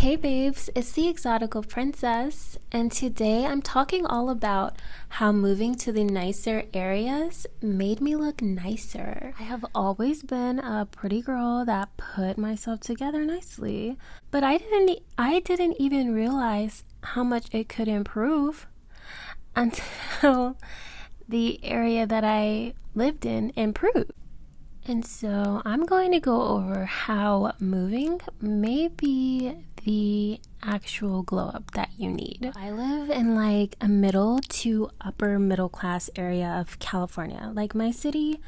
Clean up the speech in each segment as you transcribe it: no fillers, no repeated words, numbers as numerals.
Hey babes, it's the Exotical Princess, and today I'm talking all about how moving to the nicer areas made me look nicer. I have always been a pretty girl that put myself together nicely, but I didn't even realize how much it could improve until the area that I lived in improved. And so I'm going to go over how moving may be the actual glow up that you need. I live in like a middle to upper middle class area of California. Like my city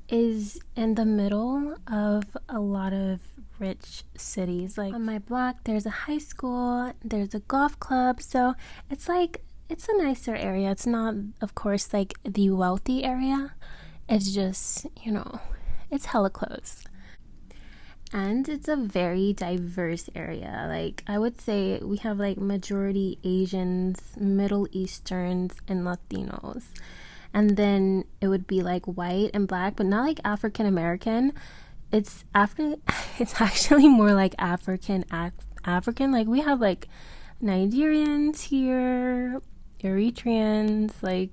is in the middle of a lot of rich cities. Like on my block, there's a high school, there's a golf club. So it's a nicer area. It's not, of course, like the wealthy area. It's just, it's hella close. And it's a very diverse area. Like I would say we have like majority Asians, Middle Easterns, and Latinos. And then it would be like white and black, but not like African American. It's actually more like African. Like we have like Nigerians here, Eritreans, like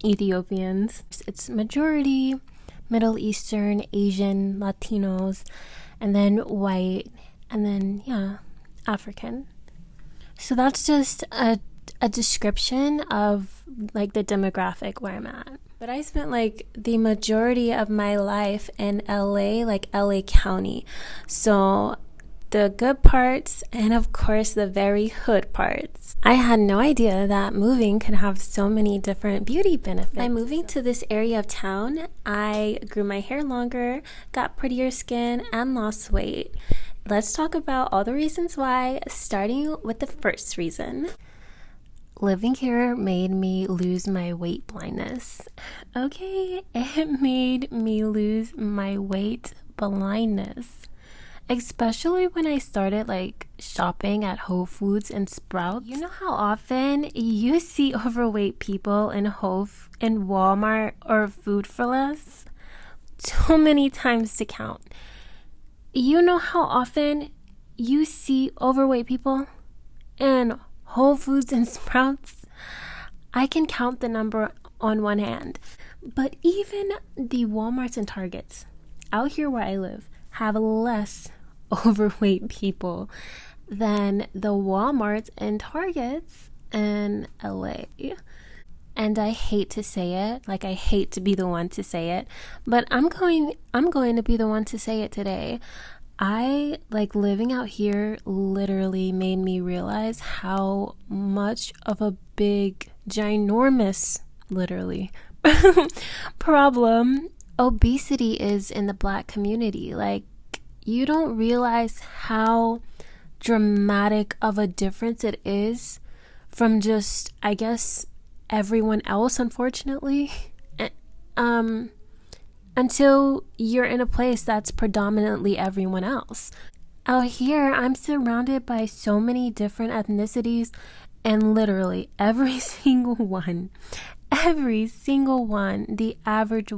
Ethiopians. It's majority Middle Eastern, Asian, Latinos, and then white, and then African. So that's just a description of like the demographic where I'm at. But I spent like the majority of my life in LA, like LA County. So the good parts and of course the very hood parts. I had no idea that moving could have so many different beauty benefits. By moving to this area of town, I grew my hair longer, got prettier skin, and lost weight. Let's talk about all the reasons why, starting with the first reason. Living here made me lose my weight blindness. Okay, it made me lose my weight blindness. Especially when I started like shopping at Whole Foods and Sprouts. You know how often you see overweight people in Walmart or Food for Less? Too many times to count. You know how often you see overweight people in Whole Foods and Sprouts? I can count the number on one hand. But even the Walmarts and Targets out here where I live have less overweight people than the Walmarts and Targets in LA. And I hate to say it, like I hate to be the one to say it, but I'm going to be the one to say it today. I like living out here literally made me realize how much of a big, ginormous, literally, problem obesity is in the Black community. Like, you don't realize how dramatic of a difference it is from just, I guess, everyone else, unfortunately, until you're in a place that's predominantly everyone else. Out here, I'm surrounded by so many different ethnicities, and literally every single one, the average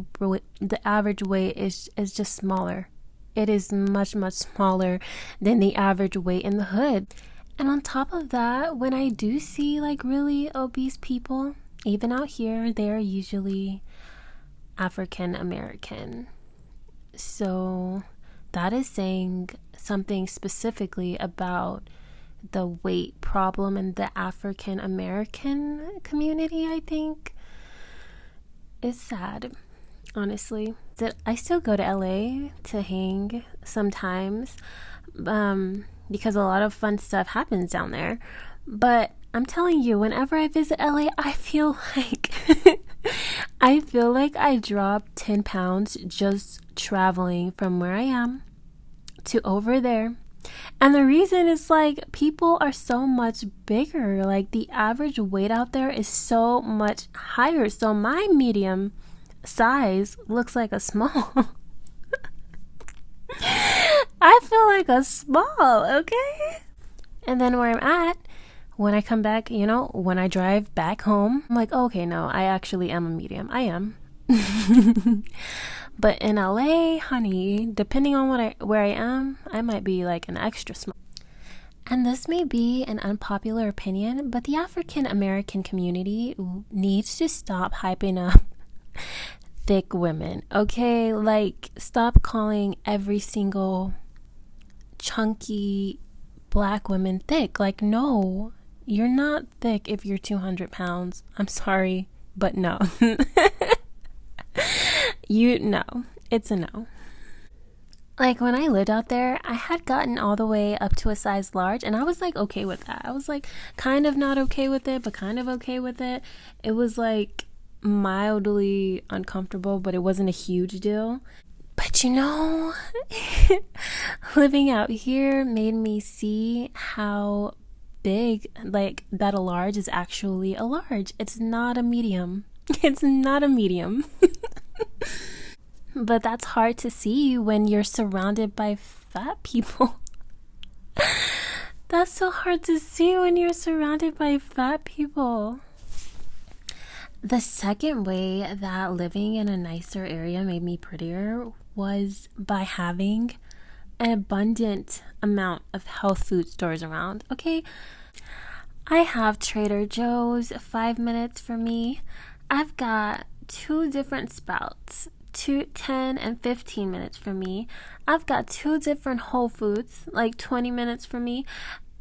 weight is just smaller. It is much, much smaller than the average weight in the hood. And on top of that, when I do see like really obese people, even out here, they're usually African American. So that is saying something specifically about the weight problem in the African American community, I think. It's sad, honestly. I still go to LA to hang sometimes because a lot of fun stuff happens down there. But I'm telling you, whenever I visit LA, I feel like I dropped 10 pounds just traveling from where I am to over there. And the reason is like people are so much bigger. Like the average weight out there is so much higher. So my medium size looks like a small. I feel like a small, okay? And then where I'm at, when I come back, when I drive back home, I'm like, okay, no, I actually am a medium. I am. But in LA, honey, depending on where I am, I might be like an extra small. And this may be an unpopular opinion, but the African American community needs to stop hyping up thick women, okay? Like, stop calling every single chunky black woman thick. Like, no, you're not thick if you're 200 pounds. I'm sorry, but no. No, it's a no. Like, when I lived out there, I had gotten all the way up to a size large, and I was like okay with that. I was like kind of not okay with it, but kind of okay with it. It was like mildly uncomfortable, but it wasn't a huge deal. But living out here made me see how big, like, that a large is actually a large. It's not a medium. It's not a medium. But that's hard to see when you're surrounded by fat people. That's so hard to see when you're surrounded by fat people. The second way that living in a nicer area made me prettier was by having an abundant amount of health food stores around. Okay, I have Trader Joe's 5 minutes for me. I've got 2 different Sprouts, 10 and 15 minutes for me. I've got 2 different Whole Foods, like 20 minutes for me.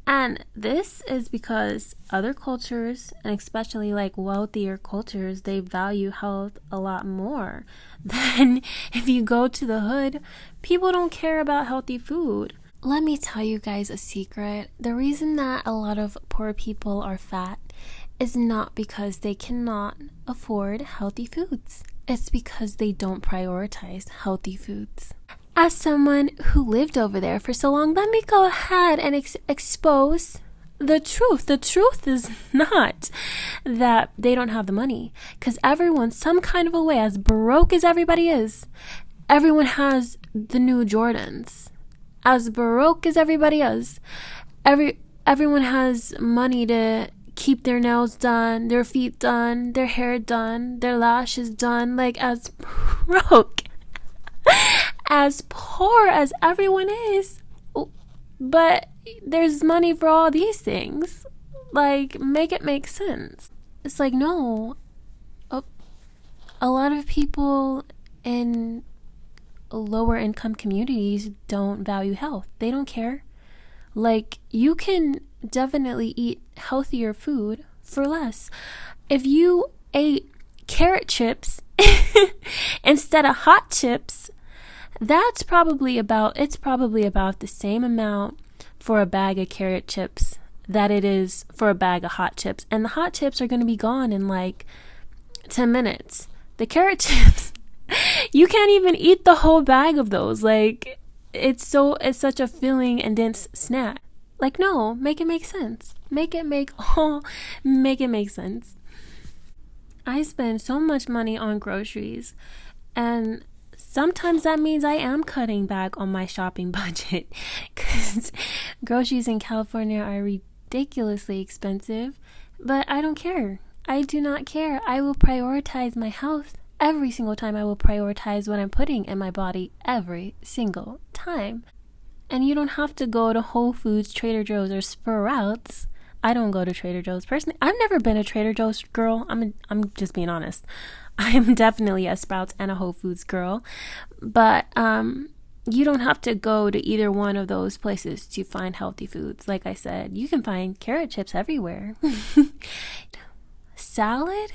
And this is because other cultures, and especially like wealthier cultures, they value health a lot more than if you go to the hood. People don't care about healthy food. Let me tell you guys a secret. The reason that a lot of poor people are fat is not because they cannot afford healthy foods. It's because they don't prioritize healthy foods. As someone who lived over there for so long, let me go ahead and expose the truth. The truth is not that they don't have the money, because everyone, some kind of a way, as broke as everybody is, everyone has the new Jordans. As broke as everybody is, everyone has money to keep their nails done, their feet done, their hair done, their lashes done. Like, as broke, as poor as everyone is, but there's money for all these things. Like, make it make sense. It's like, no, a lot of people in lower income communities don't value health. They don't care. Like, you can definitely eat healthier food for less. If you ate carrot chips instead of hot chips, it's probably about the same amount for a bag of carrot chips that it is for a bag of hot chips. And the hot chips are going to be gone in like 10 minutes. The carrot chips, you can't even eat the whole bag of those. Like, it's such a filling and dense snack. Like, no, make it make sense. Make it make sense. I spend so much money on groceries, and sometimes that means I am cutting back on my shopping budget, because groceries in California are ridiculously expensive, but I don't care. I do not care. I will prioritize my health every single time. I will prioritize what I'm putting in my body every single time. And you don't have to go to Whole Foods, Trader Joe's, or Sprouts. I don't go to Trader Joe's personally. I've never been a Trader Joe's girl. I'm just being honest. I'm definitely a Sprouts and a Whole Foods girl. But you don't have to go to either one of those places to find healthy foods. Like I said, you can find carrot chips everywhere. Salad?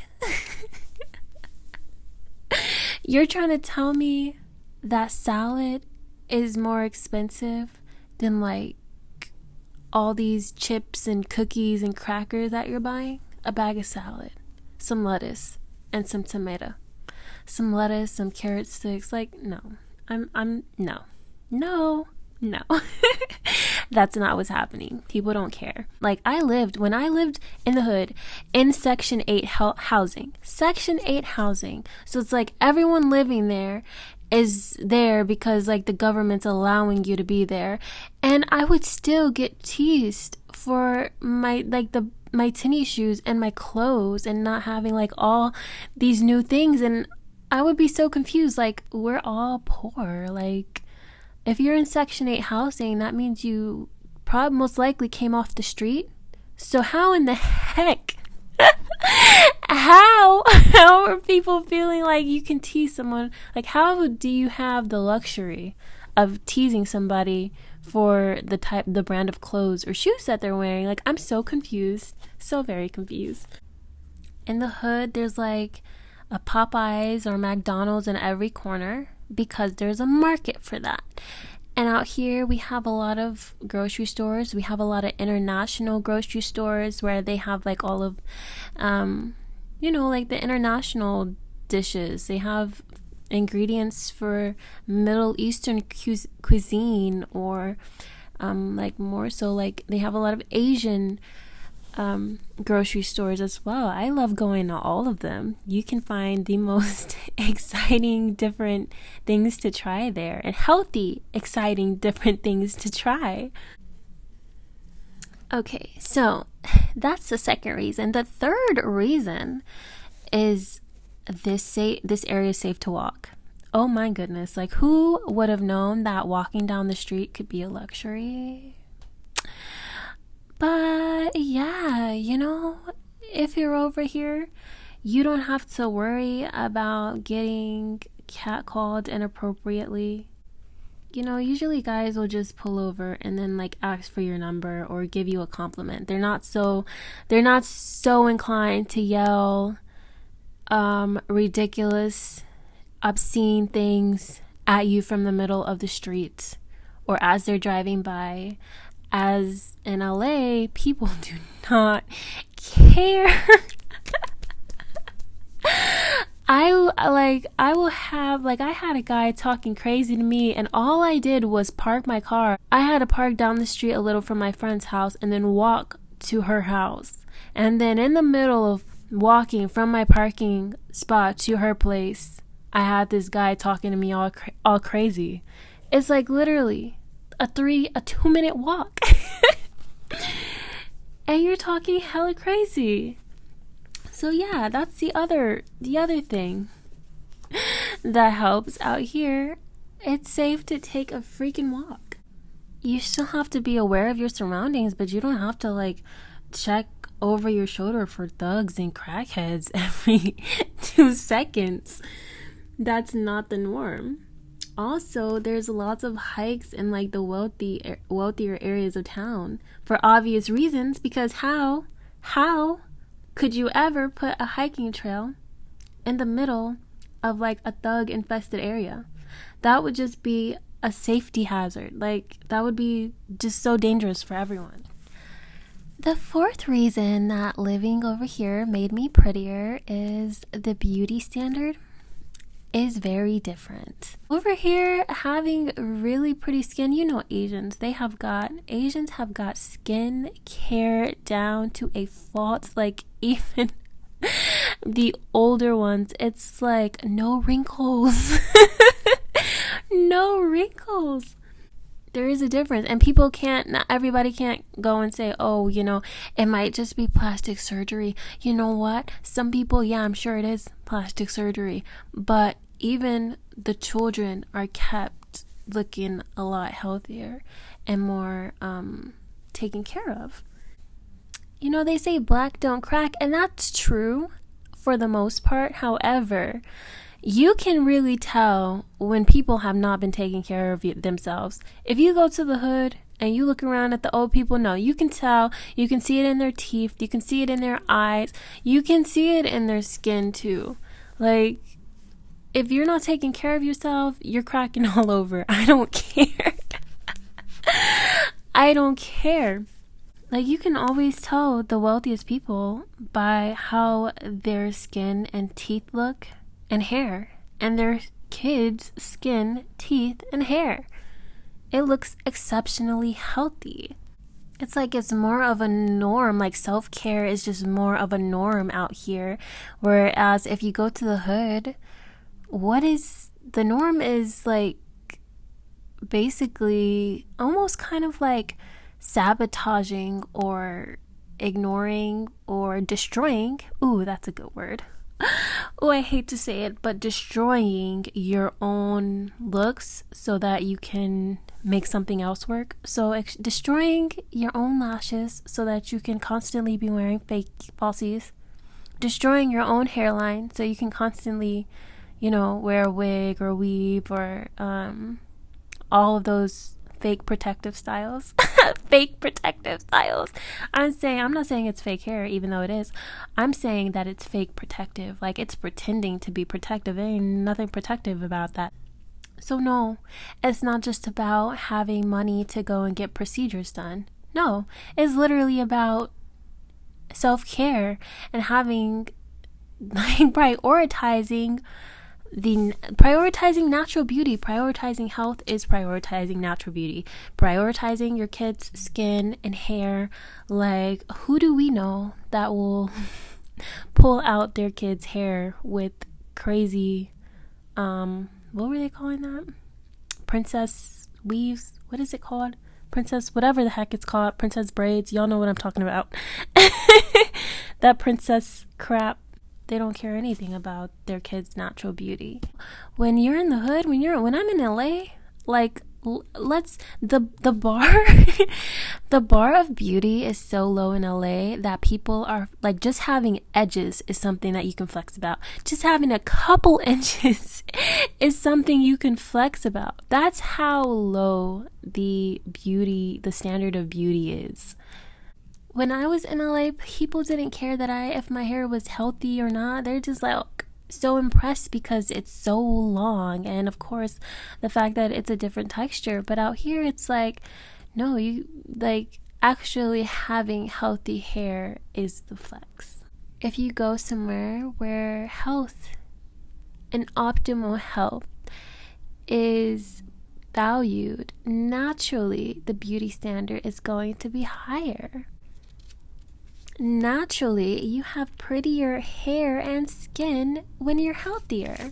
You're trying to tell me that salad is more expensive than like all these chips and cookies and crackers that you're buying? A bag of salad, some lettuce, and some tomato. Some lettuce, some carrot sticks. Like, no. No. That's not what's happening. People don't care. Like, when I lived in the hood, in Section 8 housing. Section 8 housing. So it's like everyone living there is there because like the government's allowing you to be there. And I would still get teased for my tennis shoes and my clothes and not having like all these new things. And I would be so confused. Like, we're all poor. Like, if you're in Section 8 housing, that means you probably most likely came off the street. So how in the heck, how are people feeling like you can tease someone? Like, how do you have the luxury of teasing somebody for the brand of clothes or shoes that they're wearing? Like, I'm so confused. So very confused. In the hood, there's like a Popeyes or McDonald's in every corner because there's a market for that. And out here, we have a lot of grocery stores. We have a lot of international grocery stores where they have like all of, like the international dishes. They have ingredients for Middle Eastern cuisine, or like more so like they have a lot of Asian grocery stores as well. I love going to all of them. You can find the most exciting different things to try there, and healthy, exciting different things to try. Okay, so that's the second reason. The third reason is this area is safe to walk. Oh my goodness, like who would have known that walking down the street could be a luxury? But yeah, if you're over here, you don't have to worry about getting catcalled inappropriately. Usually guys will just pull over and then like ask for your number or give you a compliment. They're not so inclined to yell ridiculous, obscene things at you from the middle of the street or as they're driving by. As in LA, people do not care. I had a guy talking crazy to me, and all I did was park my car. I had to park down the street a little from my friend's house and then walk to her house. And then in the middle of walking from my parking spot to her place, I had this guy talking to me all crazy. It's like literally a 2-minute walk. And you're talking hella crazy. So yeah, that's the other thing that helps out here. It's safe to take a freaking walk. You still have to be aware of your surroundings, but you don't have to like check over your shoulder for thugs and crackheads every 2 seconds. That's not the norm. Also, there's lots of hikes in like the wealthier areas of town for obvious reasons, because how could you ever put a hiking trail in the middle of like a thug infested area? That would just be a safety hazard. Like that would be just so dangerous for everyone. The fourth reason that living over here made me prettier is the beauty standard is very different. Over here, having really pretty skin, Asians have got skin care down to a fault. Like even the older ones, it's like no wrinkles. No wrinkles. There is a difference, and not everybody can't go and say, oh, it might just be plastic surgery. You know what? Some people, yeah, I'm sure it is plastic surgery, but even the children are kept looking a lot healthier and more taken care of. They say black don't crack, and that's true for the most part. However, you can really tell when people have not been taking care of themselves. If you go to the hood and you look around at the old people, no, you can tell. You can see it in their teeth. You can see it in their eyes. You can see it in their skin too. Like, if you're not taking care of yourself, you're cracking all over. I don't care. I don't care. Like, you can always tell the wealthiest people by how their skin and teeth look and hair, and their kids' skin, teeth, and hair. It looks exceptionally healthy. It's like it's more of a norm. Like self-care is just more of a norm out here. Whereas if you go to the hood, what is the norm is like basically almost kind of like sabotaging or ignoring or destroying. Ooh, that's a good word. Oh, I hate to say it, but destroying your own looks so that you can make something else work. So destroying your own lashes so that you can constantly be wearing fake falsies. Destroying your own hairline so you can constantly, wear a wig or weave or all of those fake protective styles. Fake protective styles. I'm not saying it's fake hair, even though it is. I'm saying that it's fake protective. Like, it's pretending to be protective. There ain't nothing protective about that. So no, it's not just about having money to go and get procedures done. No, it's literally about self-care and having, like, prioritizing natural beauty. Prioritizing health is prioritizing natural beauty. Prioritizing your kids' skin and hair. Like, who do we know that will pull out their kids' hair with crazy, what were they calling that? Princess weaves? What is it called? Princess, whatever the heck it's called. Princess braids. Y'all know what I'm talking about. That princess crap. They don't care anything about their kids' natural beauty. When you're in the hood, when I'm in LA, like, the bar the bar of beauty is so low in LA that people are like, just having edges is something that you can flex about. Just having a couple inches is something you can flex about. That's how low the standard of beauty is. When I was in LA, people didn't care if my hair was healthy or not. They're just like so impressed because it's so long, and of course the fact that it's a different texture. But out here it's like, no, you like actually having healthy hair is the flex. If you go somewhere where health and optimal health is valued, naturally the beauty standard is going to be higher. Naturally, you have prettier hair and skin when you're healthier.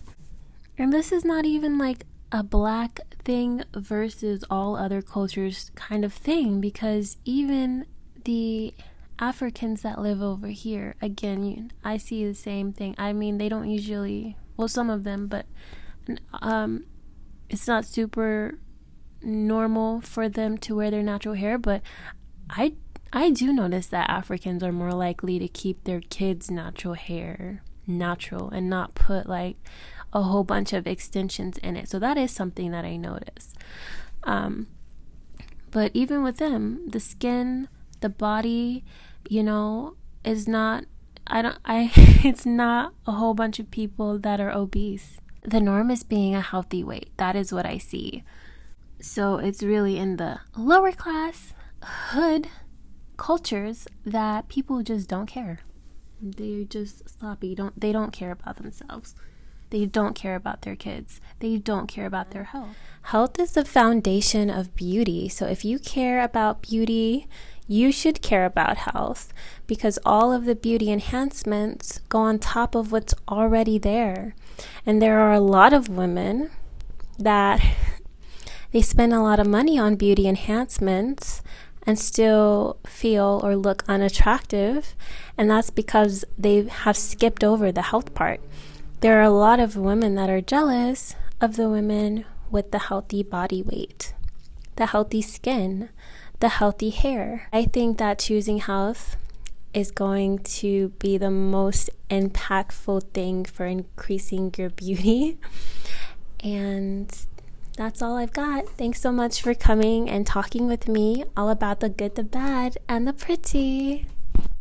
And this is not even like a black thing versus all other cultures kind of thing, because even the Africans that live over here, again, I see the same thing. I mean, they don't usually, well, some of them, but it's not super normal for them to wear their natural hair. But I do notice that Africans are more likely to keep their kids' natural hair natural and not put like a whole bunch of extensions in it. So that is something that I notice. But even with them, the skin, the body, is not, it's not a whole bunch of people that are obese. The norm is being a healthy weight. That is what I see. So it's really in the lower class, hood cultures that people just don't care. They're just sloppy. They don't care about themselves. They don't care about their kids. They don't care about their health. Health is the foundation of beauty. So if you care about beauty, you should care about health, because all of the beauty enhancements go on top of what's already there. And there are a lot of women that they spend a lot of money on beauty enhancements and still feel or look unattractive, and that's because they have skipped over the health part. There are a lot of women that are jealous of the women with the healthy body weight, the healthy skin, the healthy hair. I think that choosing health is going to be the most impactful thing for increasing your beauty. And that's all I've got. Thanks so much for coming and talking with me all about the good, the bad, and the pretty.